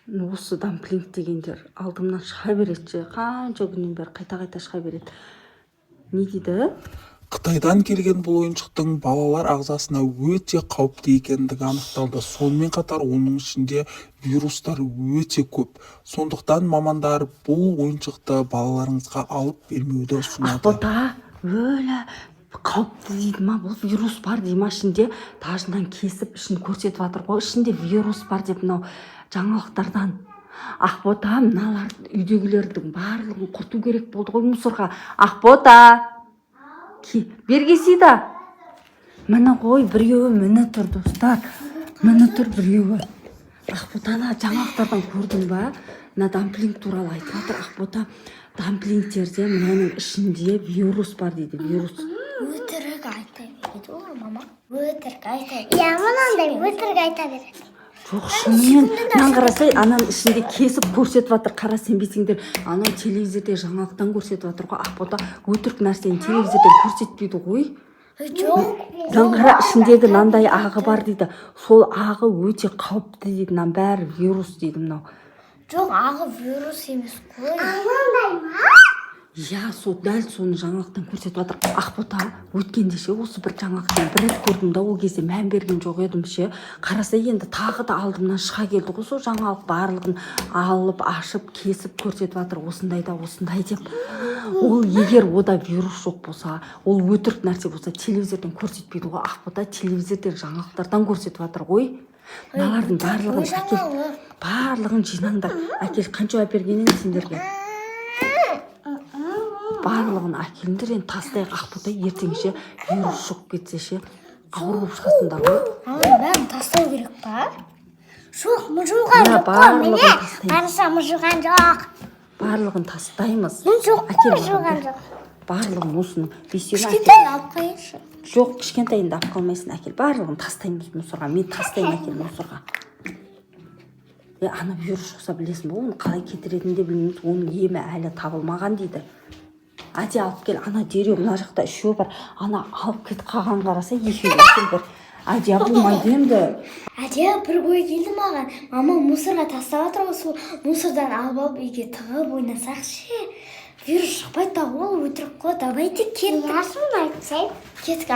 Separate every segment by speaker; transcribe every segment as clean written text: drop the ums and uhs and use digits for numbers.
Speaker 1: осы дамплинг дегендер алдымнан шыға береді. Қанша күннен бері қайта шыға береді. Не дейді?
Speaker 2: Қытайдан келген бұл ойыншықтың балалар ағзасына өте қауіпті екендігі анықталды. Сонымен қатар оның ішінде вирустар өте көп. Сондықтан мамандар бұл ойыншықты балаларыңызға алып бермеуді ұсынады.
Speaker 1: Ақбота, өлі қауіпті дейді ма? Бұл вирус бар дей ма ішінде? Тажынан кесіп ішін көрсетіп жатыр ғой. Ішінде вирус бар деп мынау жаңалықтардан. Ақбота, мыналар үйдегілердің барлығын құрту керек болды ғой мусорға. Ақбота! Бергесейді. Міне ғой, біреуі міне тұр, достар. Міне тұр біреуі. Ақботаны жаңалықтардан көрдің ба? Мына дамплинг туралы айтып жатыр. Ақбота, дамплингтерде мынаның ішінде вирус бар дейді. Вирус.
Speaker 3: Өтірік айта береді ғой, мама. Өтірік айта береді. Иә, мынандай өтірік айта береді.
Speaker 1: Жоқ, шынымен мынаны қарасай, ананың ішінде кесіп көрсетіп жатыр. Қара сенбесеңдер, анау телевизорде жаңалықтан көрсетіп жатыр ғой. Ақбота өтірік нәрсені телевизорден көрсетпейді ғой.
Speaker 3: Жоқ.
Speaker 1: Қара ішіндегі мынандай ағы бар дейді. Сол ағы өте қауіпті дейді. Мынаның бәрі вирус дейді мынау.
Speaker 3: Жоқ, ағы вирус емес қой.
Speaker 1: Анандай ма? Иә, дәл соны жаңалықтан көрсетіп жатыр. Ақбота, өткенде ше осы бір жаңалықтан бір рет көрдім да, ол кезде мән берген жоқ едім ше. Қарасай енді тағы да алдымнан шыға келді ғой сол жаңалық барлығын алып, ашып, кесіп көрсетіп жатыр. Осындай да осындай деп. Ол егер ода вирус жоқ болса, ол өтірік нәрсе болса, телевизордан көрсетпейді ғой. Ақбота телевизорден жаңалықтардан көрсетіп жатыр ғой. Мыналардың барлығын әкел, барлығын жинаңдар. Әкел, қанша әпергенен сендерге? Барлығын әкеліңдер, енді тастайық. Ақбота, ертеңше вирус жоқ кетсе ше, ауыр болып шығасыңдар ғой.
Speaker 3: Бәрін тастау керек па? Жоқ, мұжылған жоқ қой, міне. Барса мұжылған жоқ.
Speaker 1: Барлығын тастаймыз.
Speaker 3: Жоқ, мұжылған жоқ.
Speaker 1: Барлығын осының бесеуін әкел.
Speaker 3: Кішкентай алып қойшы.
Speaker 1: Жоқ, кішкентайында алып қалмайсың, әкел. Барлығын тастаймыз мусорға. Мен тастаймын, әкел мусорға. Ана вирус жоқса білесің бе, оны қалай кетіретінін де білмейміз. Оның емі әлі табылмаған дейді. Әде алып кел, ана дереу мына жақта үшеу бар. Ана алып кетіп қалған қараса екеуі әкел бір. Әде болмайды енді.
Speaker 3: Әде бір ой келді маған. Мама мусорға тастап жатыр ғой, сол мусордан алып үйге тығып ойнасақ ше. Вирус шықпайды да, ол өтірік қой. Давайте кеттік. Яшын айтсай. Кеттік,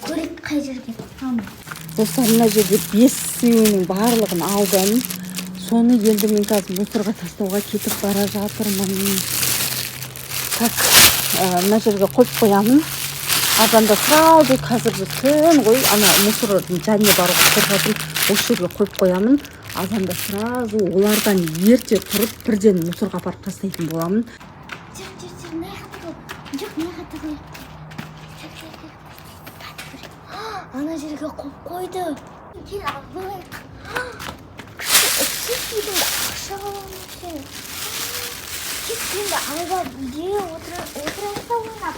Speaker 3: көрейік қай жерге.
Speaker 1: Достар, мына жерде 5-сеуінің барлығын алдым. Соны енді мен қазір мусорға тастауға кетіп бара жатырмын. Так, мына жерге қойып қоямын. Азанда сразу қазір біз күн ғой, ана мусордың және бар қорғадым. Осы жерге қойып қоямын. Азанда сразу олардан ерте тұрып, бірден мусорға апарып тастайтын боламын.
Speaker 3: Ана жерге қойып қойды. Кел алайық. Сүйдің ақша аламын. Кеткенде айбап үйде отырайықта ойнап.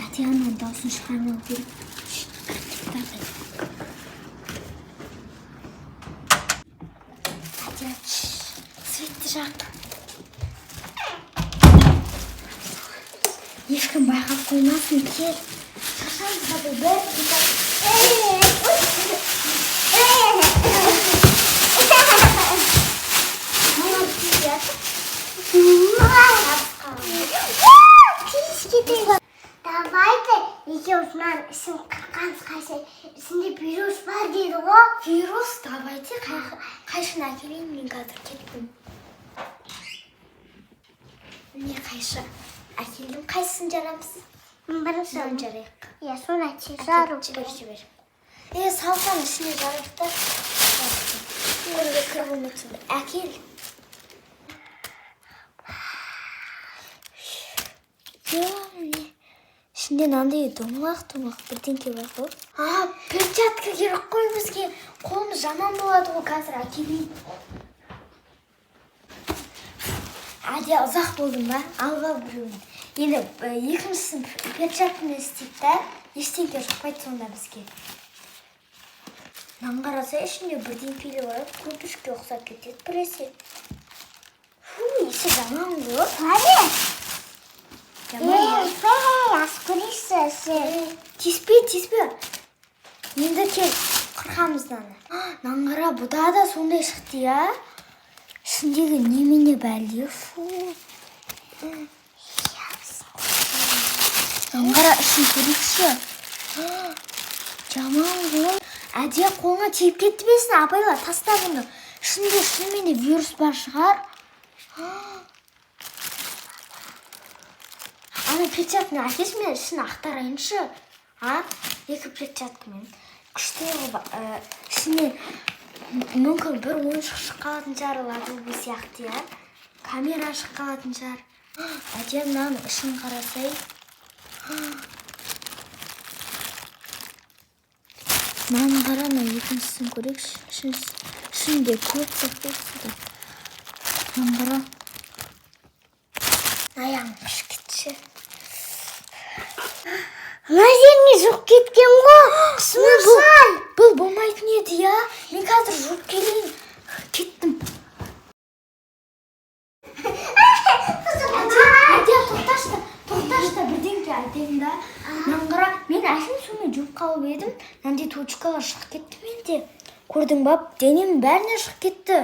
Speaker 3: Әде ана даусын шығармау керек. Әде, светті жақ. Ешкім байқап қоймасын, кел. Шашамыз қады бір. Давайте екеуінен ішін қырқаныз қайсы. Ішінде вирус бар дейді ғой. Вирус, давайте қайшын әкелейін, мен қазір кеттім. Міне қайшы әкелдім. Қайсысын жарамыз? Бірінші жарайық. Е, соны әтше жару. Жібер. Салсан ішіне жарайықта. Көрге кір болмайтын. Әкел. Ішінде нандай домалақ бірдеңке бар ғой. Перчатка керек қой бізге. Қолымыз жаман болады ғой, қазір әкелейін. Әде ұзақ болдың ба? Алға біреуін. Енді екіншісін перчатканы істейді да, ештеңке жұқпайды сонда бізге. Нан қараса ішінде бірдеңкелі бар, көпішке ұқсап кетеді біресе. Есі жаман ғой. Әде! Ас көрейсіз. Теспе. Енді кел. арқамыздан. Наңғара бұда да сондай шықты я. Ішіндегі немене бәлде, фу. Наңғара ішін көрекші. Жаман ғой. Әдия қолыңа тиіп кетті бесін, апайла таста бұны. Ішінде шынымен де вирус бар шығар. Ана перчатканы әкесі мен ішін ақтарайыншы. Екі перчаткамен. Күшті ішінен мүмкін бір ойыншық шыққалатын шығар, ладылбы сияқты я. Камера шыққалатын шығар. Әдия мынаның ішін қарасай. Мынаны қара, мына екіншісін көрейікші. Ішінде көп сақтайсыды. Мынаны қара. Аяғым қыш кетші. Мына жеріңе жұқ кеткен ғой. Қысмасай. Бұл болмайтын еді я. Мен қазір жұқ келейін. Кеттім. Әдия тоқташты бірдеңке айтайын да. Наңғыра, мен әшім сумен жұп қалып едім. Нәнде точкалар шық кетті менде. Көрдің бап, денем бәріне шық кетті.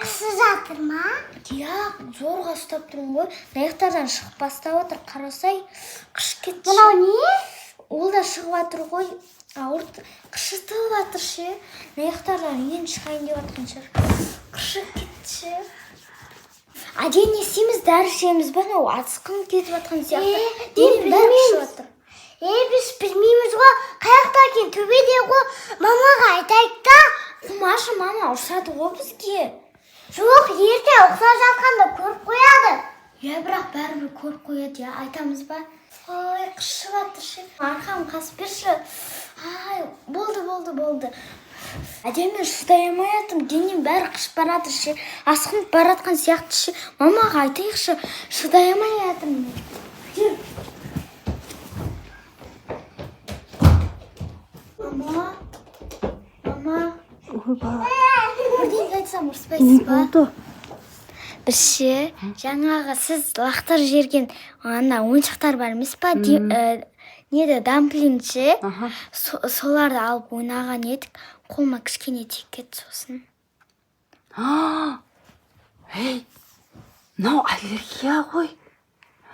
Speaker 3: Қысы жатыр ма? Я, зорға ұстап тұрмын ғой. Наяқтардан шығып бастап отыр, қарасай. Қыш кетші. Мынау не? Ол да шығып атыр ғой. Қышытылып атыр ше. Наяқтардан ең шығайын деп атқан шығар. Қышы кетші. Әден не істейміз, дәрі ішеміз ба? Атысқын кетіп атқан сияқты. Денем бәрі қышып атыр. Біз білмейміз ғой, қаяқта екен, төбеде ғой, мамаға айтайық та. Құмашы мама ұрсады ғой бізге. Жоқ, ерте ұқсап жатқанда көріп қояды. Я, бірақ бәрібір көріп қояды, я, айтамыз ба? Ой, қышып атыр ше. Арқам қасып берші. Ай, болды. Әдемі шыдай алмай атым, денем бәрі қышып барады ше. Асқынып баратқан сияқты ше. Мамаға айтайықшы, шыдай алмай атым. Жүр. Мама.
Speaker 1: Ойба.
Speaker 3: Бірден айтсам ұрыспайсыз ба?
Speaker 1: Не болды?
Speaker 3: Бірше, жаңағы сіз лақтар жерген ана ойыншықтар бар емес па? Неді, дамплинше. Соларды алып ойнаған едік. Қолыма кішкене тиіп кетті сосын.
Speaker 1: Ей, мынау аллергия ғой.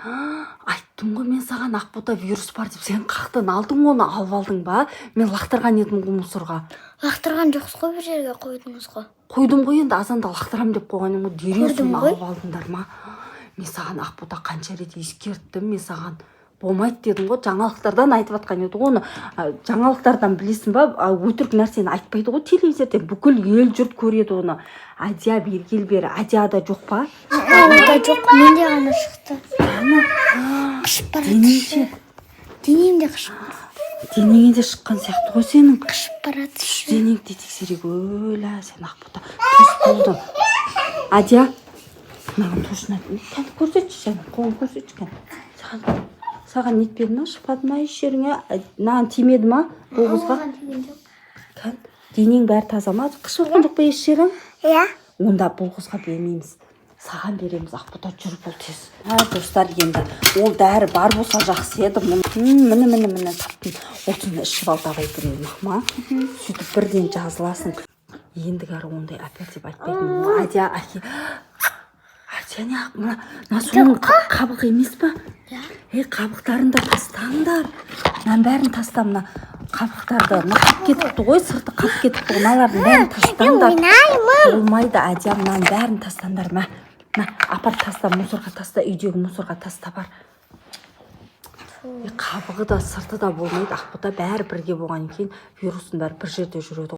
Speaker 1: Айттым ғой мен саған ақбота вирус бар деп, сен қақтан алдың оны, алып алдың ба? Мен лақтырған едім ғой мусорға.
Speaker 3: Лақтырған жоқсыз ғой, бір жерге қойдыңыз ғой.
Speaker 1: Қойдым ғой, енді азанда лақтырам деп қойған едім ғой. Дереу
Speaker 3: Көрдім
Speaker 1: соны
Speaker 3: ғой.
Speaker 1: алып алдыңдар ма? Мен саған ақбота қанша рет ескерттім, мен саған болмайды дедім ғой. Жаңалықтардан айтып атқан еді ғой оны. Жаңалықтардан білесің ба, өтірік нәрсені айтпайды ғой телевизорда. Бүкіл ел жұрт көреді оны. Адия бергел бері, Адияда жоқ па?
Speaker 3: Онда жоқ, менде ғана шықты. Қышып барады. Денемде қышып барады.
Speaker 1: Денеңе де шыққан сияқты ғой сенің.
Speaker 3: Қышып барады.
Speaker 1: Денеңді тексерек, өлә, сен ақбота. Түс болды. Адия, маған тошына көрсетші, сен қолын көрсетші. Саған нетпеді ма, шықпады ма еш жеріңе? Наған тимеді ма? Оған
Speaker 3: тиген жоқ.
Speaker 1: Денең бәрі таза ма? Қышып отқан жоқ па еш жерің?
Speaker 3: Иә.
Speaker 1: Онда бұл қызға бермейміз. Саған береміз, ақбота, жүр бұл тез. Достар, енді ол дәрі бар болса жақсы еді. Міне таптым. Отын ішіп ал давай берейін, ма? Сөйтіп бірден жазыласың. Ендігі ары ондай әпер деп айтпайтын. Адия, әке. Адия, мына соның қабық емес па? Қабықтарын да тастаңдар. Мен бәрін тастам, мына қабықтарды. Қап кетіпті ғой, сырты қап кетіпті. Мыналардың бәрін тастаңдар. Болмайды, Адия, мынаның бәрін тастаңдар. Апар таста, мусорға таста, үйдегі мусорға таста бар. Қабығы да, сырты да болмайды. Ақбота бәрі бірге болған екен. Вирустың бәрі бір жерде жүреді.